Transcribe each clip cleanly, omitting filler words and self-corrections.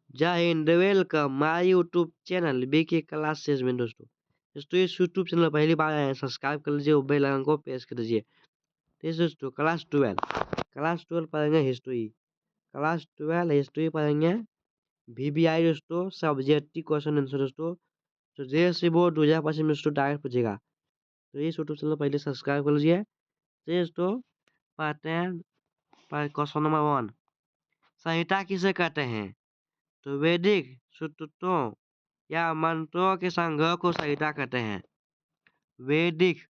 जय Hind, welcome my YouTube channel BK classes में दोस्तों इस यूट्यूब चैनल पहली बार आए हैं सब्सक्राइब कर लीजिए और बेल आइकन को प्रेस कर दीजिए। दोस्तों क्लास 12 पढ़ेंगे हिस्ट्री। क्लास 12 हिस्ट्री पढ़ेंगे VBI दोस्तों, सब्जेक्टिव क्वेश्चन आंसर दोस्तों। तो जैसे वो 2025 में दोस्तों डायरेक्ट पूछेगा, तो इस यूट्यूब चैनल पहले सब्सक्राइब कर लीजिए। तो दोस्तों पढ़ते हैं क्वेश्चन नंबर 1। संहिता किसे कहते हैं? तो वैदिक सूत्रों या मंत्रों के संग्रह को संहिता कहते हैं। वैदिक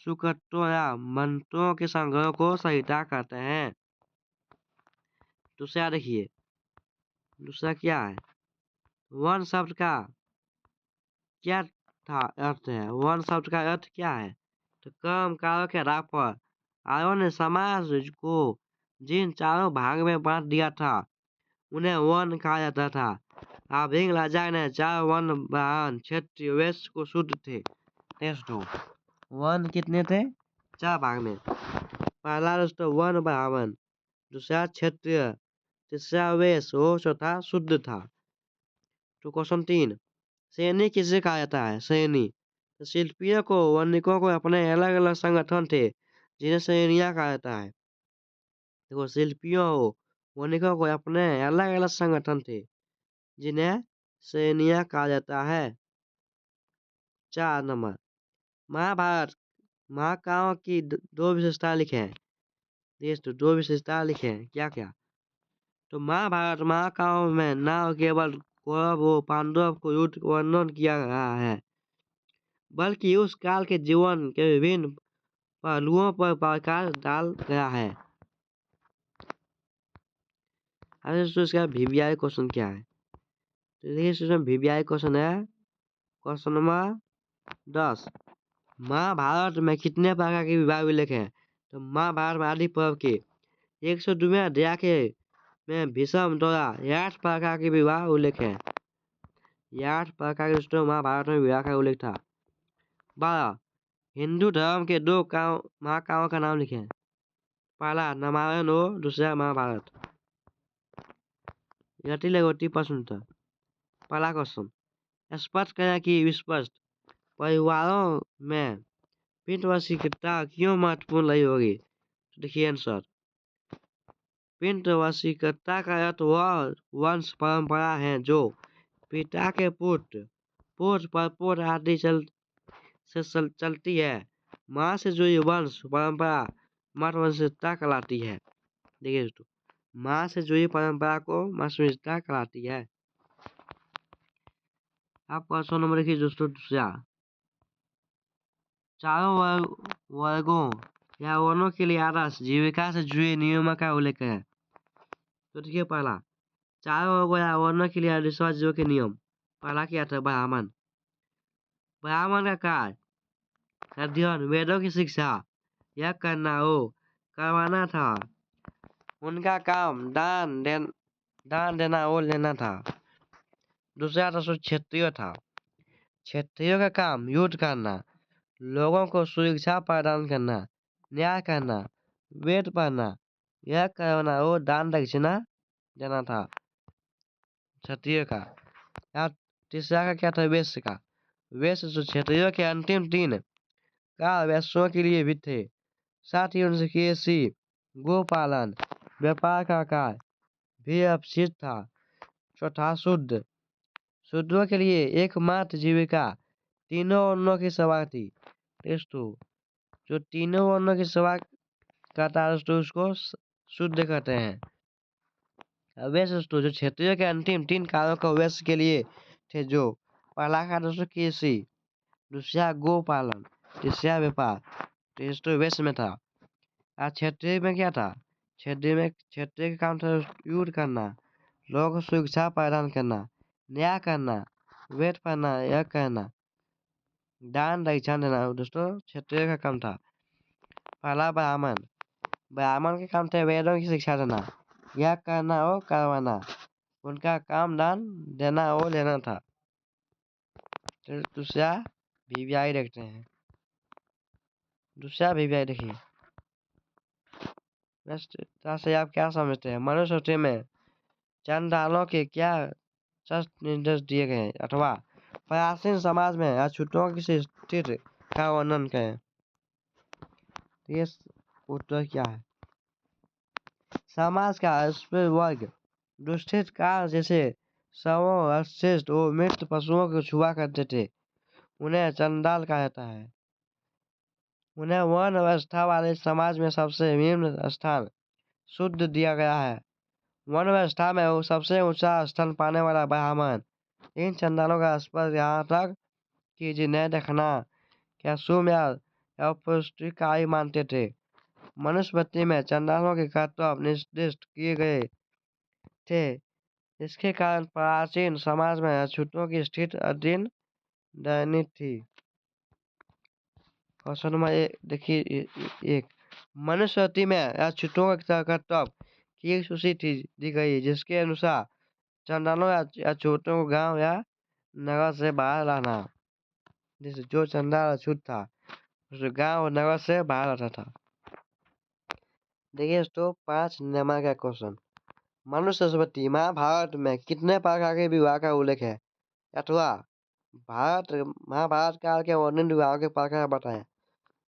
सूत्रों या मंत्रों के संग्रह को संहिता कहते हैं। दूसरा देखिए, दूसरा क्या है? वन शब्द का क्या था अर्थ है? वन शब्द का अर्थ क्या है? तो कर्म कारों के आधार पर आर्यों ने समाज को जिन चारों भाग में बांट दिया था उन्हें वन कहा जाता था। अभिंग राजा ने 4 वन ब्राह्मण क्षत्रिय वैश्य को शुद्ध थे। दोस्तों वन कितने थे? 4 भाग में। पहला दोस्तों वन ब्राह्मण, दूसरा क्षत्रिय, तीसरा वैश्य और चौथा शुद्ध था। तो क्वेश्चन 3, सैनी किसे कहा जाता है? सैनी तो शिल्पियों को वणिकों को अपने अलग अलग संगठन थे जिन्हें सैनिया कहा जाता है। देखो शिल्पियों वणिकों को अपने अलग अलग संगठन थे जिन्हें सैनिया कहा जाता है। 4 नंबर, महाभारत महाकाव्य की दो विशेषताएं लिखें। तो 2 विशेषताएं लिखें, क्या क्या? तो महाभारत महाकाव्य में न केवल कौरव और पांडव को युद्ध का वर्णन किया गया है, बल्कि उस काल के जीवन के विभिन्न पहलुओं पर प्रकाश डाल गया है। अब दोस्तों इसका VBI क्वेश्चन क्या है? तो देखिए इसमें VBI क्वेश्चन है क्वेश्चन नंबर 10। महाभारत में कितने प्रकार के विवाह उल्लेख हैं? तो महाभारत में आदि पर्व के 102वें अध्याय के में भीष्म द्वारा 8 प्रकार के विवाह उल्लेख है। 8 प्रकार के दोस्तों महाभारत में विवाह का उल्लेख था। 12, हिंदू धर्म के 2 महाकाव्यों का नाम लिखें। पहला रामायण और दूसरा महाभारत। जटिल गोटी प्रश्न था। पहला क्वेश्चन, स्पष्ट करें कि विस्पष्ट परिवारों में पितृवंशिकता क्यों महत्वपूर्ण रही होगी? तो देखिए आंसर, पितृवंशिकता का अर्थ वह वंश परंपरा है जो पिता के पुत्र पुत्र परपोत्र आदि चलती है। माँ से जुड़ी वंश परंपरा मातृवंशिकता कहलाती है। देखिए दोस्तों, माँ से जुड़ी परंपरा को मातृवंशिकता कहलाती है। आप क्वेश्चन नंबर देखिए दोस्तों दूसरा, चारों वर्गों या वर्णों के लिए आदर्श जीविका से जुड़े नियमों का उल्लेख है। तो देखिए पहला, चारों वर्गों या वर्णों के लिए आदर्श जीवों के नियम। पहला क्या था? ब्राह्मण। ब्राह्मण का कार्य अध्ययन वेदों की शिक्षा यह करवाना था। उनका काम दान देना और लेना था। दूसरा दोस्तों क्षत्रिय था। क्षत्रियो का काम युद्ध करना, लोगों को सुरक्षा प्रदान करना, न्याय करना, वेद पढ़ना, यह करवाना और दान दक्षिणा देना था क्षत्रिय का। या तीसरा का क्या था? वैश्य का। वैश्य जो क्षत्रियो के अंतिम 3 का वैश्यों के लिए भी थे। साथ ही उनसे कृषि, गोपालन, व्यापार का कार्य भी अवशिष्ट था। चौथा शुद्ध, शूद्रों के लिए एकमात्र जीविका तीनों वर्णों की सेवा थी। दोस्तों जो तीनों वर्णों की सेवा करता है दोस्तों उसको शुद्ध कहते हैं। वैश्य दोस्तों जो क्षेत्रीय के अंतिम 3 कार्यों को वैश्य के लिए थे, जो पहला का दोस्तों कृषि, दूसरा गोपालन, तीसरा व्यापार, दोस्तों वैश्य में था। क्षेत्रीय में क्या था? क्षेत्रीय का काम था युद्ध करना, लोगों को सुरक्षा प्रदान करना, न्याय करना, वेद पढ़ना, यह करना, दान दक्षिणा देना दोस्तों क्षत्रिय का काम था। पहला ब्राह्मण, ब्राह्मण के काम थे वेदों की शिक्षा देना, यह करना और करवाना, उनका काम दान देना और लेना था। तो दूसरा VBI देखते हैं। दूसरा VBI देखिए, से आप क्या समझते हैं? मनुष्य में चंडालों के क्या सख्त निर्देश दिए गए हैं? 8वां, प्राचीन समाज में अछूतों की स्थिति का वर्णन करें। तो ये उत्तर क्या है? समाज का अस्पृश्य वर्ग दुष्टित काल जैसे शवों, अवशिष्ट और मृत पशुओं को छुआ करते थे, उन्हें चंडाल कहा जाता है। उन्हें वर्ण व्यवस्था वाले समाज में सबसे निम्न स्थान शुद्ध दिया गया है। वर्ण व्यवस्था में वो सबसे ऊंचा स्थान पाने वाला ब्राह्मण। इन चंडालों का स्पर्श यहाँ तक कि जिन्हें देखना क्या शुभ या अपौष्टिकारी मानते थे। मनुस्मृति में चंडालों के कर्तव्य निर्दिष्ट किए गए थे। इसके कारण प्राचीन समाज में अछूतों की स्थिति अधीन दयनीय थी। क्वेश्चन नंबर देखिए एक, मनुस्मृति में अछूतों का कर्तव्य की एक सूची दी गई जिसके अनुसार चंडालों या अछूतों को गांव या नगर से बाहर लाना। जैसे जो चंडाल अछूत था उसे गांव और नगर से बाहर आता था। देखिए दोस्तों 5 नंबर का क्वेश्चन, मनुस्मृति महाभारत में कितने प्रकार के विवाह का उल्लेख है? अथवा महाभारत काल के वर्णन विवाह के प्रकार बताएं।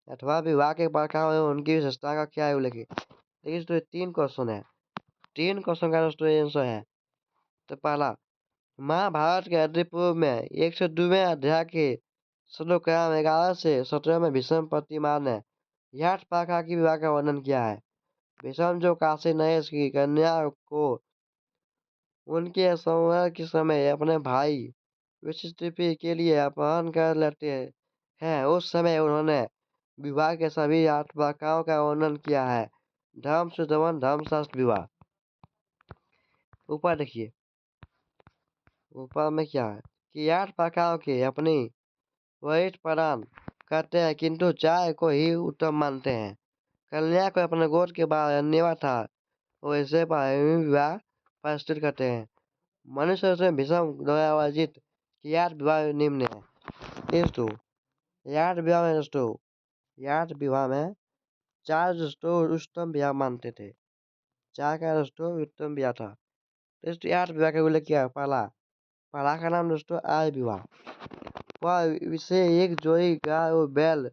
अथवा विवाह के प्रकार और उनकी विशेषता का क्या उल्लेख है? देखिए दोस्तों 3 क्वेश्चन है। 3 क्वेश्चन का दोस्तों आंसर है। तो पहला, महाभारत के अति पूर्व में 102वें अध्याय के श्लोक 11 से 17 में भीष्म प्रतिमार ने 8 प्रकार की विवाह का वर्णन किया है। भीष्म जो काशी नरेश की कन्या को उनके संहार के समय अपने भाई विशिष्टि के लिए अपहरण कर लेते हैं, उस समय उन्होंने विवाह के सभी 8 प्रकारों का वर्णन किया है। धर्म सुदमन धर्मशास्त्र विवाह। ऊपर देखिए, ऊपर में क्या है कि 8 प्रकारों के अपनी वरिष्ठ प्रदान करते हैं, किंतु 4 को ही उत्तम मानते हैं। कन्या को अपने गोत्र के बाद अन्य था और इसे विवाह प्रस्तुत करते हैं। मनुष्य से भीष्म द्वारा वर्जित की 8 विवाह निम्न है। दोस्तों 8 विवाह में दोस्तों 8 विवाह में 4 दोस्तों उत्तम विवाह मानते थे। 4 का दोस्तों उत्तम विवाह था। दोस्तों 8 विवाह का उल्लेख किया। पहला का नाम दोस्तों आय विवाह। वह इसे एक जोड़ी गाय और बैल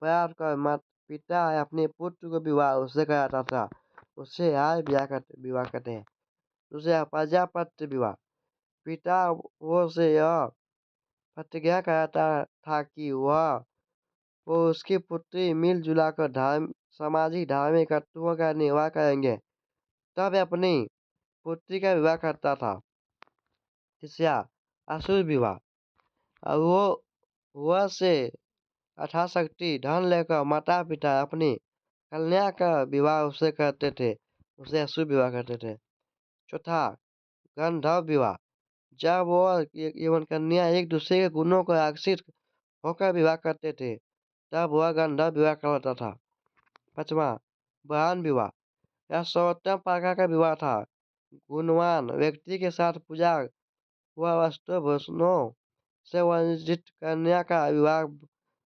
प्राप्त कर माता पिता अपने पुत्र को विवाह उससे कराता था, उससे आय विवाह कहते हैं। दूसरा प्रजापत्य विवाह। पिता वो से यह प्रतिज्ञा कराता था कि वह वो उसकी पुत्री मिलजुला कर सामाजिक धार्मिक कर्तव्यों का निर्वाह करेंगे, तब अपनी पुत्री का विवाह करता था। तीसरा असुर विवाह। वह से यथाशक्ति धन लेकर माता पिता अपनी कन्या का विवाह उससे करते थे, उसे असुर विवाह करते थे। चौथा गंधर्व विवाह। जब वह एवं कन्या एक दूसरे के गुणों को आकर्षित होकर विवाह करते थे, तब वह गंधर्व विवाह कहलाता था। पांचवा ब्रह्मण विवाह। यह सर्वोत्तम प्रकार का विवाह था। गुणवान व्यक्ति के साथ पूजा व वस्त्र भूषणों से वंचित कन्या का विवाह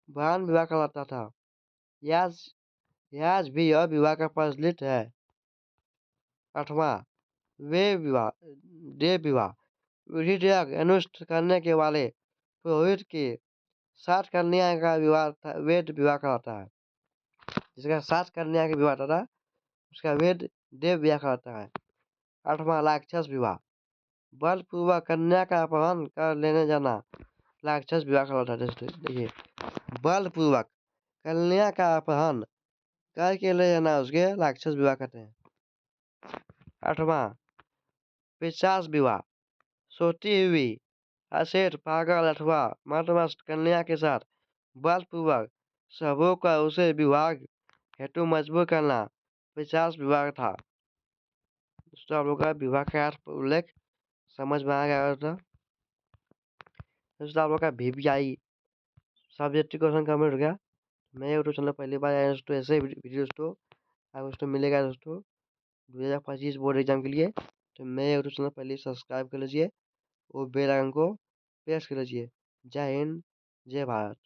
ब्रह्मण विवाह कहलाता था। आज भी यह विवाह का प्रचलित है। आठवां देव विवाह। विधि अनुष्ठ करने के वाले पुरोहित के साथ कन्या का विवाह वेद विवाह कहलाता है। जिसका साथ कन्या का विवाह था उसका वेद देव विवाह कहलाता है। 8वां राक्षस विवाह। बलपूर्वक कन्या का अपहरण कर लेने जाना राक्षस विवाह कहलाता है। देखिए बलपूर्वक कन्या का अपहरण करके ले जाना उसके राक्षस विवाह कहते हैं। 8वां पिशाच विवाह। सोती हुई अशेष पागल अथवा मदमस्त कन्या के साथ बलपूर्वक सबों का उसे विवाह हेतु मजबूर करना पिशाच विवाह था। दोस्तों आप लोग का विवाह का उल्लेख समझ में आ गया था। दोस्तों आप लोग का VVI सब्जेक्ट क्वेश्चन कमेंट हो गया। मैं यूट्यूब चैनल पहली बार आया दोस्तों, ऐसे वीडियो दोस्तों आपको दोस्तों मिलेगा दोस्तों 2025 बोर्ड एग्जाम के लिए। तो मैं यूट्यूब चैनल पहले सब्सक्राइब कर लीजिए और बेल आइकन को प्रेस कर लीजिए। जय हिंद, जय भारत।